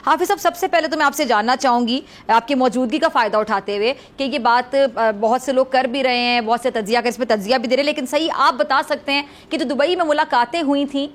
حافظ صاحب، سب سے پہلے تو میں آپ سے جاننا چاہوں گی آپ کی موجودگی کا فائدہ اٹھاتے ہوئے کہ یہ بات بہت سے لوگ کر بھی رہے ہیں، بہت سے تجزیہ کر اس پہ تجزیہ بھی دے رہے ہیں، لیکن صحیح آپ بتا سکتے ہیں کہ جو دبئی میں ملاقاتیں ہوئی تھیں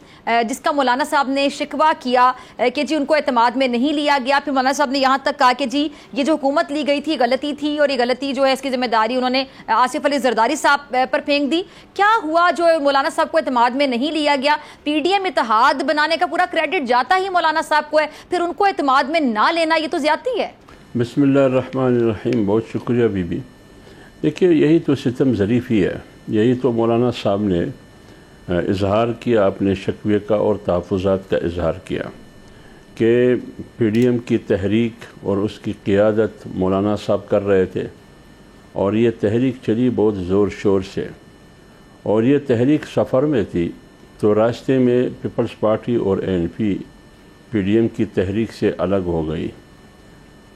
جس کا مولانا صاحب نے شکوہ کیا کہ جی ان کو اعتماد میں نہیں لیا گیا، پھر مولانا صاحب نے یہاں تک کہا کہ جی یہ جو حکومت لی گئی تھی غلطی تھی اور یہ غلطی جو ہے اس کی ذمہ داری انہوں نے آصف علی زرداری صاحب پر پھینک دی، کیا ہوا جو مولانا صاحب کو اعتماد میں نہیں لیا گیا؟ پی ڈی ایم اتحاد بنانے کا پورا کریڈٹ جاتا ہی مولانا صاحب کو ہے، پھر ان کو اعتماد میں نہ لینا یہ تو زیادتی ہے۔ بسم اللہ الرحمن الرحیم، بہت شکریہ بی بی۔ دیکھیے یہی تو ستم ظریفی ہے، یہی تو مولانا صاحب نے اظہار کیا، اپنے شکوے کا اور تحفظات کا اظہار کیا کہ پی ڈی ایم کی تحریک اور اس کی قیادت مولانا صاحب کر رہے تھے، اور یہ تحریک چلی بہت زور شور سے، اور یہ تحریک سفر میں تھی تو راستے میں پیپلز پارٹی اور این پی ڈی ایم کی تحریک سے الگ ہو گئی،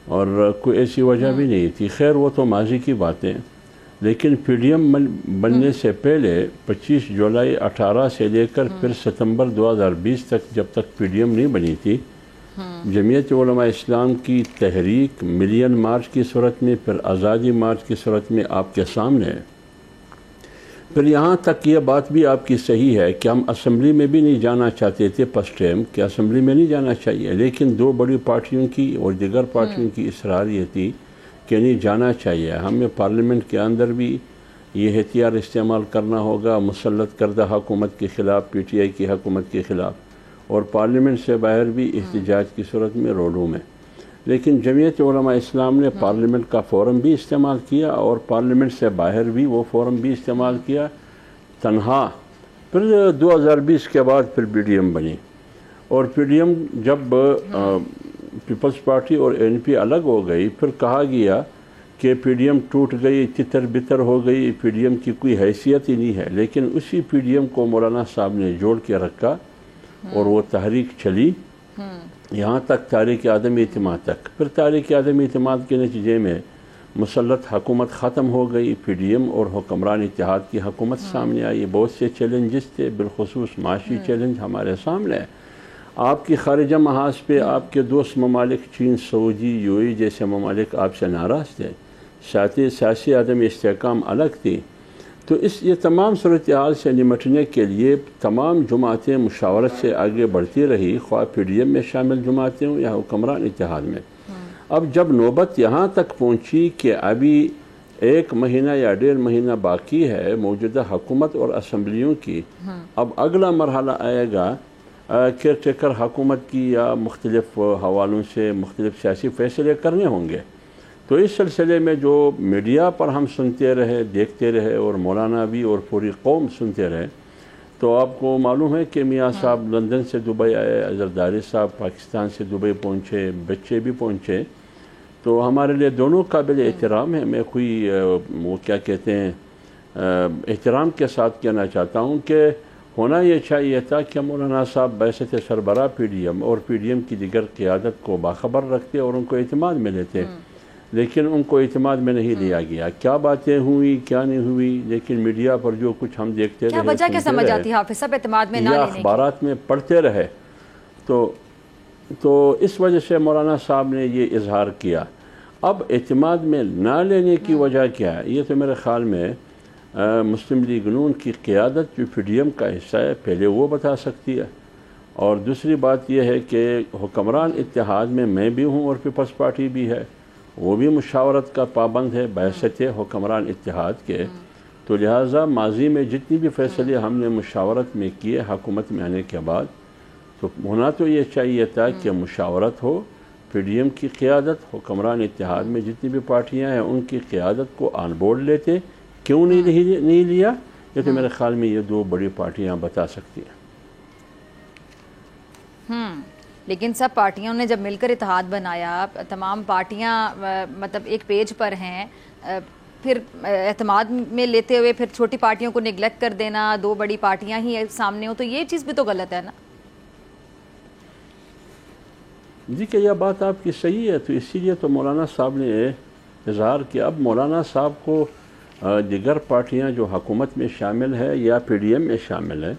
اور کوئی ایسی وجہ بھی نہیں تھی۔ خیر وہ تو ماضی کی باتیں، لیکن پی ڈی ایم بننے سے پہلے 25 جولائی 18 سے لے کر پھر ستمبر 2020 تک، جب تک پی ڈی ایم نہیں بنی تھی، جمعیت علماء اسلام کی تحریک ملین مارچ کی صورت میں، پھر آزادی مارچ کی صورت میں آپ کے سامنے ہے۔ پھر یہاں تک یہ بات بھی آپ کی صحیح ہے کہ ہم اسمبلی میں بھی نہیں جانا چاہتے تھے فرسٹ ٹائم، کہ اسمبلی میں نہیں جانا چاہیے، لیکن دو بڑی پارٹیوں کی اور دیگر پارٹیوں کی اصرار یہ تھی کہ نہیں جانا چاہیے، ہمیں پارلیمنٹ کے اندر بھی یہ ہتھیار استعمال کرنا ہوگا مسلط کردہ حکومت کے خلاف، پی ٹی آئی کی حکومت کے خلاف، اور پارلیمنٹ سے باہر بھی احتجاج کی صورت میں روڈوں میں۔ لیکن جمعیت علماء اسلام نے پارلیمنٹ کا فورم بھی استعمال کیا اور پارلیمنٹ سے باہر بھی وہ فورم بھی استعمال کیا تنہا۔ پھر 2020 کے بعد پھر پی ڈی ایم بنی، اور پی ڈی ایم جب پیپلز پارٹی اور این پی الگ ہو گئی، پھر کہا گیا کہ پی ڈی ایم ٹوٹ گئی، تتر بتر ہو گئی، پی ڈی ایم کی کوئی حیثیت ہی نہیں ہے، لیکن اسی پی ڈی ایم کو مولانا صاحب نے جوڑ کے رکھا اور وہ تحریک چلی یہاں تک تاریخ عدم اعتماد تک۔ پھر تاریخ عدم اعتماد کے نتیجے میں مسلط حکومت ختم ہو گئی، پی ڈی ایم اور حکمران اتحاد کی حکومت سامنے آئی، بہت سے چیلنجز تھے، بالخصوص معاشی چیلنج ہمارے سامنے ہے۔ آپ کی خارجہ محاذ پہ آپ کے دوست ممالک چین، سعودی، یو اے جیسے ممالک آپ سے ناراض تھے، سیاسی عدم استحکام الگ تھی، تو یہ تمام صورتحال سے نمٹنے کے لیے تمام جماعتیں مشاورت سے آگے بڑھتی رہی، خواہ پی ڈی ایم میں شامل جماعتیں ہوں یا حکمران اتحاد میں۔ اب جب نوبت یہاں تک پہنچی کہ ابھی 1 مہینہ یا 1.5 مہینہ باقی ہے موجودہ حکومت اور اسمبلیوں کی، اب اگلا مرحلہ آئے گا کیئر ٹیکر حکومت کی، یا مختلف حوالوں سے مختلف سیاسی فیصلے کرنے ہوں گے۔ تو اس سلسلے میں جو میڈیا پر ہم سنتے رہے، دیکھتے رہے، اور مولانا بھی اور پوری قوم سنتے رہے، تو آپ کو معلوم ہے کہ میاں صاحب لندن سے دبئی آئے، زرداری صاحب پاکستان سے دبئی پہنچے، بچے بھی پہنچے، تو ہمارے لیے دونوں قابل احترام ہیں۔ میں کوئی وہ کیا کہتے ہیں احترام کے ساتھ کہنا چاہتا ہوں کہ ہونا یہ چاہیے تھا کہ مولانا صاحب بحیثیت سربراہ پی ڈی ایم اور پی ڈی ایم کی دیگر قیادت کو باخبر رکھتے اور ان کو اعتماد میں لیتے، لیکن ان کو اعتماد میں نہیں لیا گیا۔ کیا باتیں ہوئی کیا نہیں ہوئی، لیکن میڈیا پر جو کچھ ہم دیکھتے رہے، وجہ کیا سمجھ آتی ہے حافظ صاحب اعتماد میں نہ لینے کی؟ اخبارات میں پڑھتے رہے، تو اس وجہ سے مولانا صاحب نے یہ اظہار کیا۔ اب اعتماد میں نہ لینے کی وجہ کیا ہے؟ یہ تو میرے خیال میں مسلم لیگ نون کی قیادت جو پی ڈی ایم کا حصہ ہے پہلے وہ بتا سکتی ہے، اور دوسری بات یہ ہے کہ حکمران اتحاد میں میں بھی ہوں اور پیپلز پارٹی بھی ہے، وہ بھی مشاورت کا پابند ہے بحیثیت حکمران اتحاد کے، تو لہٰذا ماضی میں جتنی بھی فیصلے ہم نے مشاورت میں کیے حکومت میں آنے کے بعد، تو ہونا تو یہ چاہیے تھا کہ مشاورت ہو، پی ڈی ایم کی قیادت، حکمران اتحاد میں جتنی بھی پارٹیاں ہیں ان کی قیادت کو آن بورڈ لیتے، کیوں نہیں لیا؟ یہ تو میرے خیال میں یہ دو بڑی پارٹیاں بتا سکتی ہیں۔ لیکن سب پارٹیوں نے جب مل کر اتحاد بنایا، تمام پارٹیاں مطلب ایک پیج پر ہیں، پھر اعتماد میں لیتے ہوئے پھر چھوٹی پارٹیوں کو نگلیکٹ کر دینا، دو بڑی پارٹیاں ہی سامنے ہوں، تو یہ چیز بھی تو غلط ہے نا؟ جی کہ یہ بات آپ کی صحیح ہے، تو اسی لیے تو مولانا صاحب نے اظہار کیا۔ اب مولانا صاحب کو دیگر پارٹیاں جو حکومت میں شامل ہے یا پی ڈی ایم میں شامل ہے،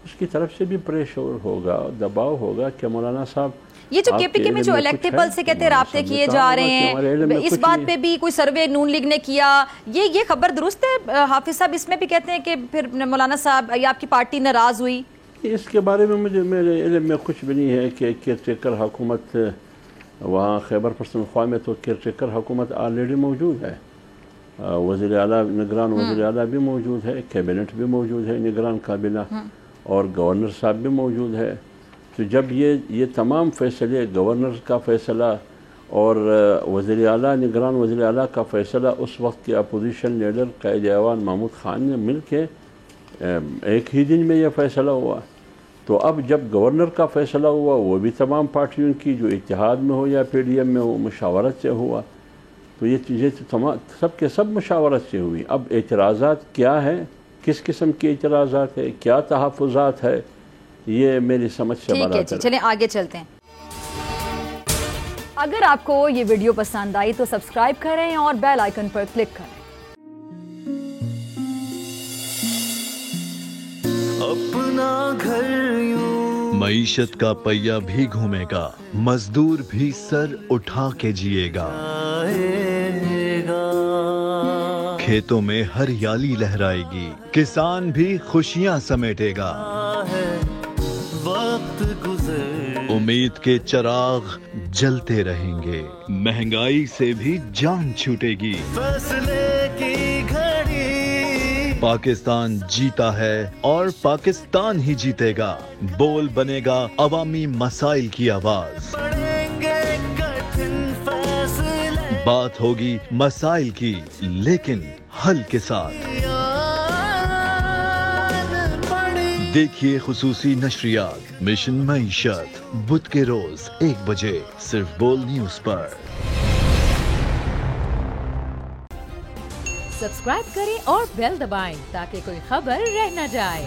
اس کی طرف سے بھی پریشر ہوگا، دباؤ ہوگا کہ مولانا صاحب یہ جو کے پی کے میں جو الیکٹیبل سے کہتے رابطے کیے جا رہے ہیں، اس بات پہ بھی کوئی سروے نون لیگ نے کیا، یہ خبر درست ہے حافظ صاحب؟ اس میں بھی کہتے ہیں کہ پھر مولانا صاحب یا آپ کی پارٹی ناراض ہوئی؟ اس کے بارے میں میرے علم میں کچھ بھی نہیں ہے کہ کیئر ٹیکر حکومت وہاں خیبر پختونخوا میں تو کیئر ٹیکر حکومت آلریڈی موجود ہے، وزیر اعلیٰ نگران وزیر اعلیٰ بھی موجود ہے، کیبنٹ بھی موجود ہے نگران کابینہ، اور گورنر صاحب بھی موجود ہے۔ تو جب یہ تمام فیصلے گورنر کا فیصلہ اور وزیر اعلیٰ نگران وزیر اعلیٰ کا فیصلہ اس وقت کے اپوزیشن لیڈر قائد ایوان محمود خان نے مل کے ایک ہی دن میں یہ فیصلہ ہوا، تو اب جب گورنر کا فیصلہ ہوا وہ بھی تمام پارٹیوں کی جو اتحاد میں ہو یا پی ڈی ایم میں ہو مشاورت سے ہوا، تو یہ چیزیں سب کے سب مشاورت سے ہوئی۔ اب اعتراضات کیا ہے، کس قسم کے اعتراضات ہے، کیا تحفظات ہے، یہ میری سمجھ سے ٹھیک ہے جی، چلیں آگے چلتے ہیں۔ اگر آپ کو یہ ویڈیو پسند آئی تو سبسکرائب کریں اور بیل آئیکن پر کلک کریں۔ اپنا گھر یوں معیشت کا پہیہ بھی گھومے گا، مزدور بھی سر اٹھا کے جیے گا، کھیتوں میں ہریالی لہرائے گی، کسان بھی خوشیاں سمیٹے گا، وقت گزر امید کے چراغ جلتے رہیں گے، مہنگائی سے بھی جان چھوٹے گی، فیصلے کی گھڑی پاکستان جیتا ہے اور پاکستان ہی جیتے گا، بول بنے گا عوامی مسائل کی آواز، پڑیں گے کٹھن فیصلے، بات ہوگی مسائل کی لیکن حل کے ساتھ۔ دیکھیے خصوصی نشریات مشن معیشت بدھ کے روز 1 بجے صرف بول نیوز پر۔ سبسکرائب کریں اور بیل دبائیں تاکہ کوئی خبر رہ نہ جائے۔